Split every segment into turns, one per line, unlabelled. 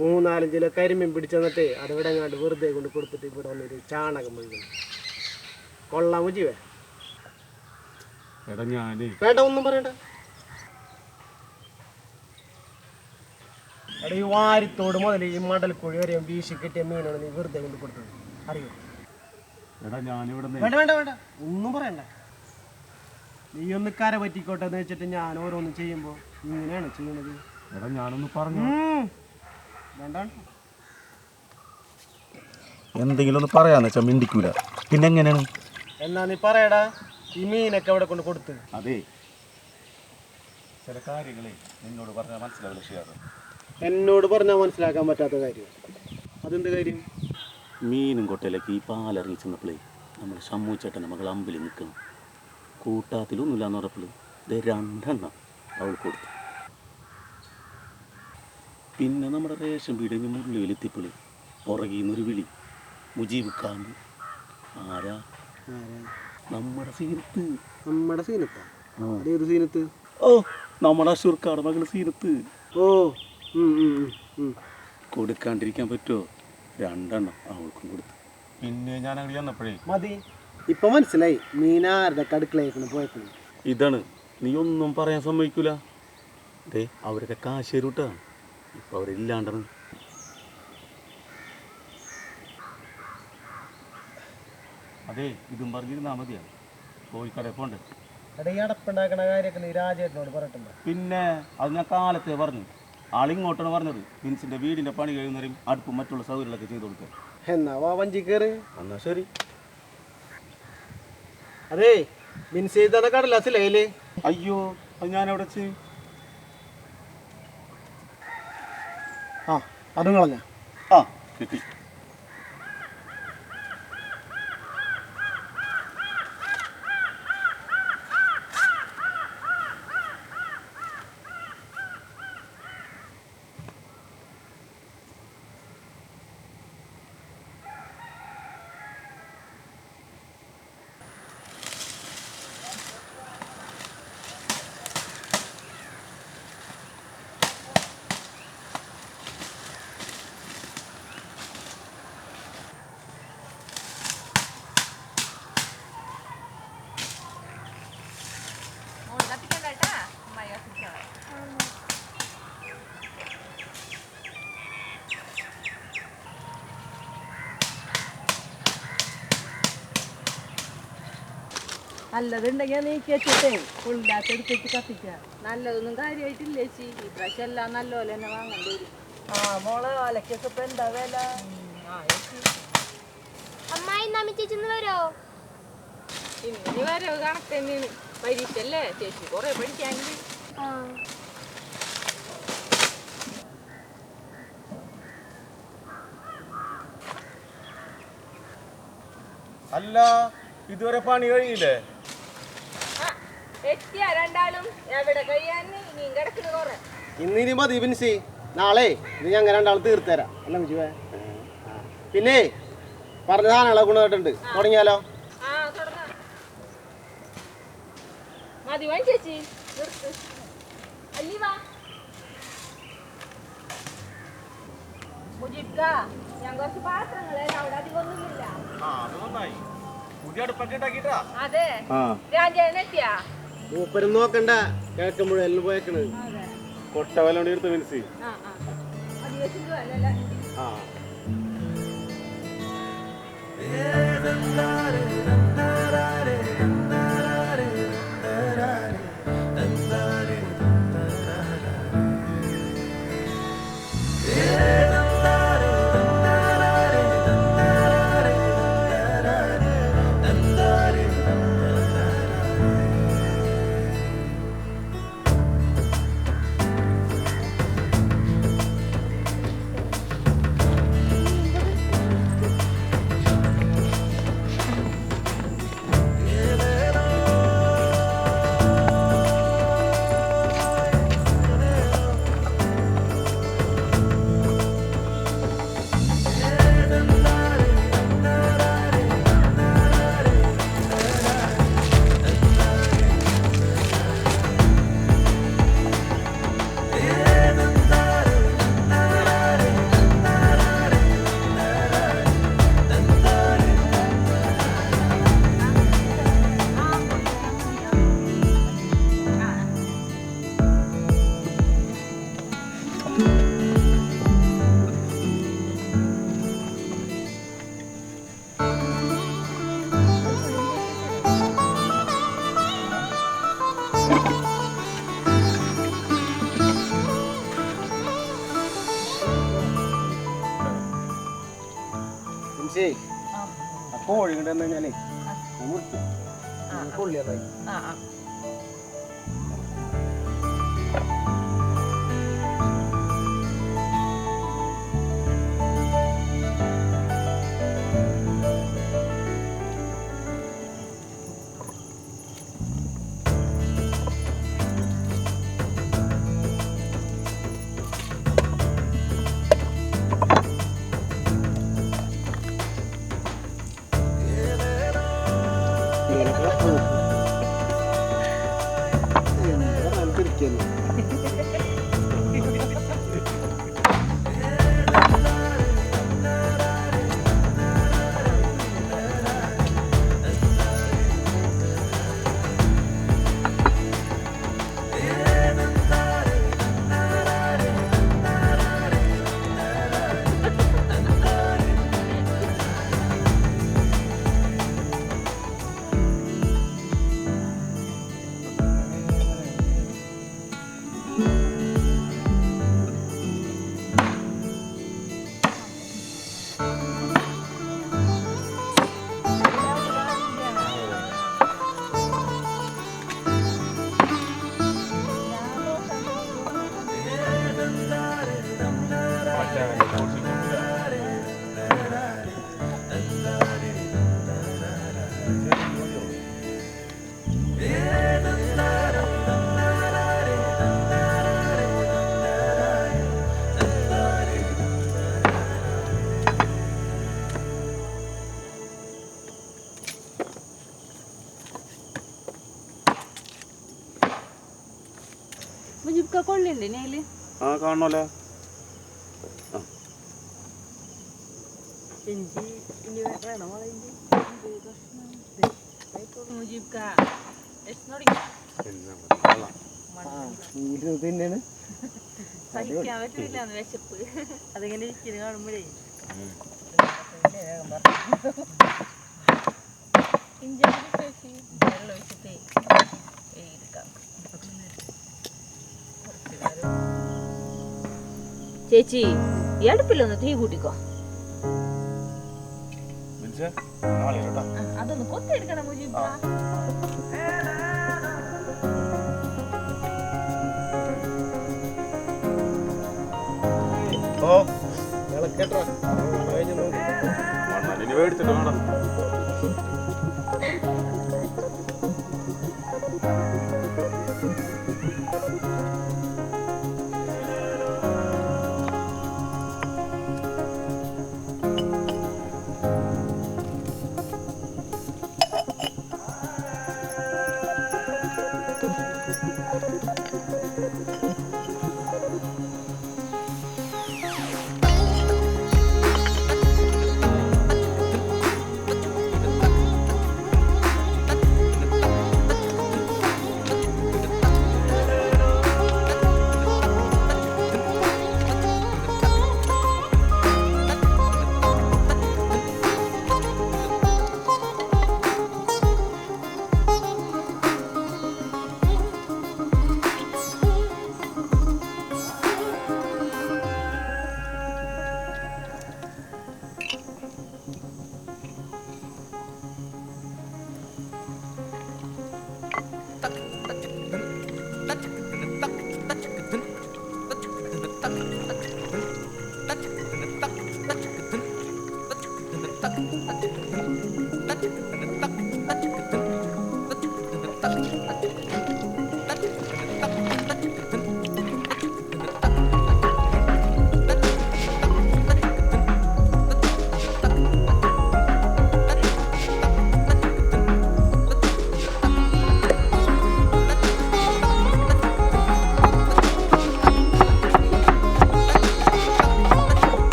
3-4 kilo കരിമീൻ പിടിച്ചെന്നിട്ട് അതിവിടെ എങ്ങാണ്ട് വെറുതെ കൊണ്ട് കൊടുത്തിട്ട് ഇവിടെ വന്നൊരു ചാണകം മുഴുവൻ കൊള്ളാൻ മുജീവേ.
എടാ ഞാനേ
വേണ്ട, ഒന്നും പറയണ്ട. എടാ ഈ വാരിത്തോട് മുതൽ ഈ മടൽക്കുഴി വരെ വീശി കിട്ടിയ മീനാണ് നീ വെറുതെ കൊണ്ട് കൊടുത്തത്, അറിയോ?
എടാ ഞാനിവിടെ
വേണ്ട വേണ്ട വേണ്ട, ഒന്നും പറയണ്ട. നീ ഒന്ന് കര പറ്റിക്കോട്ടെ എന്ന് വെച്ചിട്ട് ഞാൻ ഓരോന്നും ചെയ്യുമ്പോൾ ഇങ്ങനെയാണ് ചെയ്യണത്.
എടാ ഞാനൊന്ന് പറഞ്ഞു.
വേണ്ട,
എന്തെങ്കിലും ഒന്ന് പറയാന്ന് വെച്ചാൽ മിണ്ടിക്കൂല. പിന്നെ എങ്ങനെയാണ്?
എന്നാ നീ പറയടാ, ഈ മീനൊക്കെ അവിടെ കൊണ്ട് കൊടുത്ത്.
അതെ, ചില കാര്യങ്ങളെ നിന്നോട് പറഞ്ഞാൽ മനസ്സിലാവില്ല ചെയ്യാറ്.
എന്നോട് പറഞ്ഞാൽ മനസ്സിലാക്കാൻ പറ്റാത്ത കാര്യം. അതെന്ത് കാര്യം?
മീനും കൊട്ടയിലേക്ക് ഈ പാലിറങ്ങി ചെന്നപ്പോഴേ നമ്മുടെ ഷമ്മൂച്ചേട്ടൻ്റെ മകൾ അമ്പിൽ നിൽക്കണം. കൂട്ടാത്തിലൊന്നുമില്ല എന്ന് പറഞ്ഞപ്പോൾ ഇത് 2 എണ്ണം അവൾ കൊടുത്തു. പിന്നെ നമ്മുടെ റേഷൻ പീടികഞ്ഞ് മുള്ളിലെത്തിപ്പോൾ പുറകിന്നൊരു വിളി, മുജീബ് ഖാൻ. ആരാ? നമ്മുടെ സീനത്ത്.
നമ്മുടെ സീനത്താ? അതേത് സീനത്ത്?
ഓ, നമ്മുടെ അഷൂർക്കാട് മകൾ സീനത്ത്.
ഓ,
കൊടുക്കാണ്ടിരിക്കാൻ പറ്റുമോ? 2 എണ്ണം അവൾക്കും കൊടുത്തു. പിന്നെ ഞാൻ അങ്ങനെ ചെന്നപ്പോഴേ
മതി, ഇപ്പൊ മനസ്സിലായി മീനാരുടെ അടുക്കളയേക്കാണ് പോയപ്പോൾ.
ഇതാണ്, നീ ഒന്നും പറയാൻ സമ്മതിക്കൂല. അതെ, അവരൊക്കെ കാശ് തരൂട്ടാ. ഇപ്പൊ അവരില്ലാണ്ടാണ്. അതെ, ഇതും പറഞ്ഞിരുന്നാ മതിയാ. കോഴിക്കടയിൽ പോണ്ട്.
എടാ, ഈ അടപ്പുണ്ടാക്കണ കാര്യമൊക്കെ നീ രാജേട്ടനോട് പറഞ്ഞിട്ടുണ്ടോ?
പിന്നെ അത് ഞാൻ കാലത്തെ പറഞ്ഞു. ആളിങ്ങോട്ടാണ് പറഞ്ഞത്, മിൻസിന്റെ വീടിന്റെ പണി കഴിയുന്നവരും അടുപ്പും മറ്റുള്ള സൗകര്യങ്ങളൊക്കെ ചെയ്തു കൊടുക്കുക.
എന്നാ വാ വഞ്ചി കയറ്.
എന്നാ ശരി.
അതെ, മിൻസ് ചെയ്ത കടലാസില്ലേ?
അയ്യോ, അത് ഞാൻ എവിടെ ചെയ്യും?
ആ, അതും കളഞ്ഞ.
ആ, കിട്ടി.
നല്ലതുണ്ടെങ്കിൽ നീക്കി വെച്ചിട്ടേ ഫുള്ളായിട്ട് എടുത്തിട്ട് കത്തിക്കാം. നല്ലതൊന്നും കാര്യമായിട്ടില്ല ചേച്ചി, ഈ പ്രാവശ്യം എല്ലാം നല്ലപോലെ തന്നെ വാങ്ങേണ്ടി വരും. ആ മോളെ, ഓലക്കൊക്കെ ഇപ്പൊ എന്താ വില?
അമ്മായി നമ്മി ചേച്ചി വരോ?
ഇനി വരവ് കണക്ക് തന്നെയാണ്. പരീക്ഷല്ലേ ചേച്ചി, കൊറേ പഠിക്കാണ്ട്.
അല്ല, ഇതുവരെ പണി കഴിഞ്ഞില്ലേ?
എത്തിയ രണ്ടാളും എവിടെ കഴിയാൻ നീൻ കിടക്കുന്നു കൊറേ.
ഇന്നിനി മതി മിൻസി, നാളെ ഇത് ഞങ്ങൾ രണ്ടാളും തീർത്തുതരാം. അല്ല മുജീബേ, പിന്നെ പറഞ്ഞ സാധനങ്ങളെ ഗുണമായിട്ടുണ്ട്. തുടങ്ങിയാലോ?
ആ, തുടങ്ങാം. മതി വാങ്ങി ചേച്ചി, നിർത്ത്. അല്ലി വാ മുജിബ്ക, ഞാൻ കുറച്ച് പാത്രങ്ങളെ അവിടെ അധികമൊന്നുമില്ല. അതെ, രാജേനെത്തിയാ?
മൂപ്പരും നോക്കണ്ട, കിഴക്കുമ്പോഴെല്ലാം പോയേക്കണ്.
കൊട്ട വല്ല എടുത്ത് മിനിസി.
ആ, കോഴി ഇങ്ങോട്ട് വന്നു കഴിഞ്ഞാലേ കൊള്ളിയതായി.
കൊള്ളില്ലേ നേല്?
ആ കാണണല്ലോ.
ഇഞ്ചി ഇനി വേണോ ഇഞ്ചി? മുജിബ്ക്ക സഹിക്കാൻ പറ്റില്ല വിശപ്പ്. അതിങ്ങനെ ഇരിക്കുന്നു കാണുമ്പോഴേ ഇഞ്ചി വെള്ളം ഒഴിച്ചിട്ടേ എടുക്കാം. ചേച്ചി ഈ അടുപ്പിലൊന്ന് തീ കൂട്ടിക്കോ. അതൊന്ന് കൊത്തിയെടുക്കണം മുജിബ.
മേടിച്ചിട്ട് വേണം.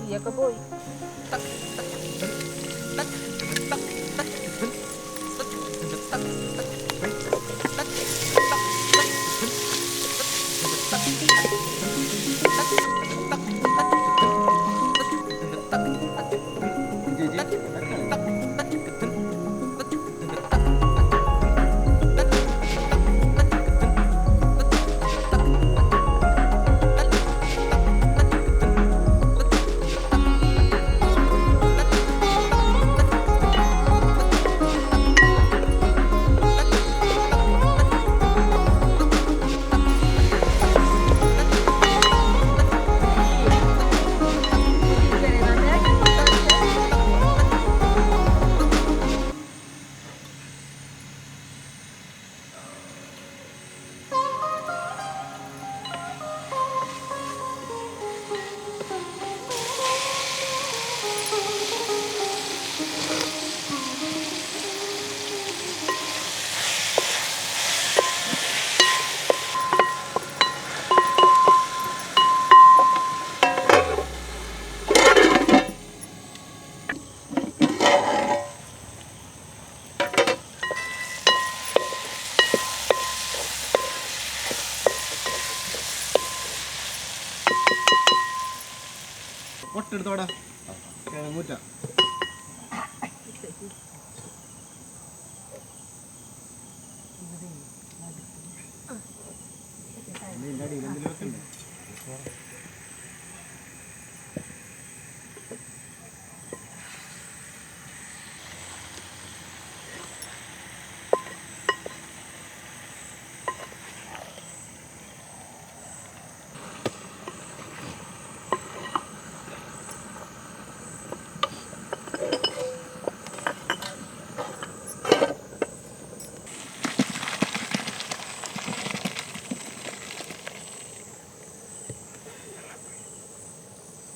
തീയൊക്കെ പോയി.
പൊട്ടെടുത്തോടാ മൂറ്റ നിന്റെ അടിയിൽ എന്തെങ്കിലും വെക്കണ്ടേ?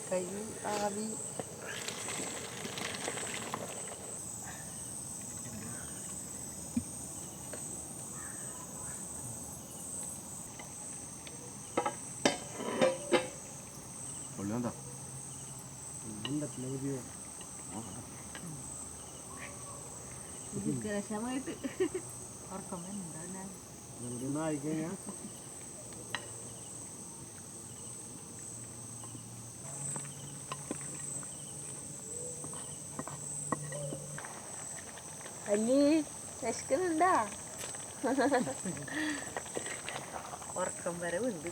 കൈ ആവി വിഗ്രശമായിട്ട് ഉറക്കം വരുന്നുണ്ടോ?
ആയിക്കഴിഞ്ഞാ
അല്ലി വിശക്കുന്നുണ്ടാ? ഉറക്കം വരവുണ്ട്.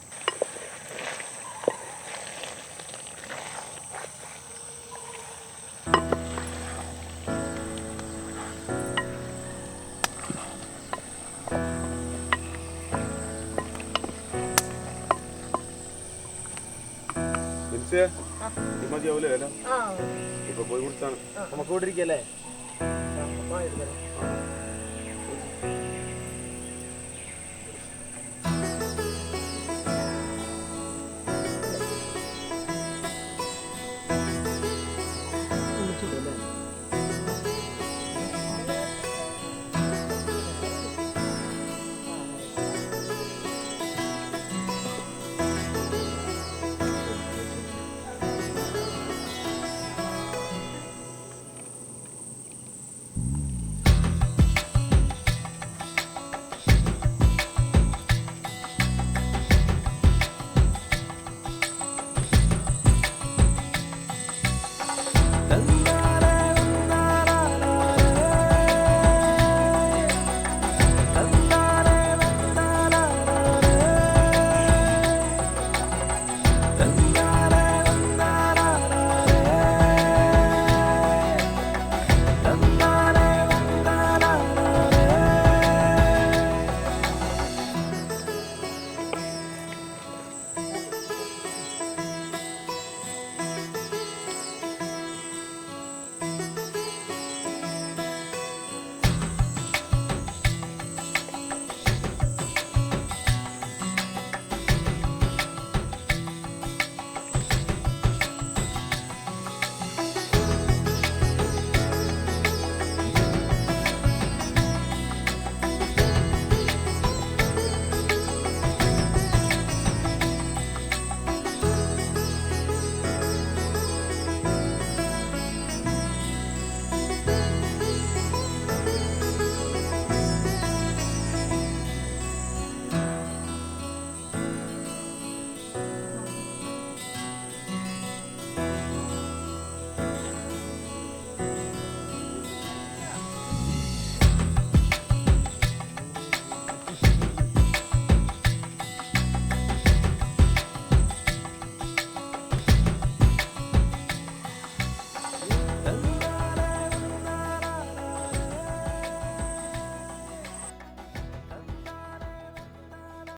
മതിയാവൂലേ അല്ല
ആ
ഇപ്പൊ പോയി കുടിച്ചാണ്
നമുക്ക് ഇവിടെ ഇരിക്കല്ലേ?
Thank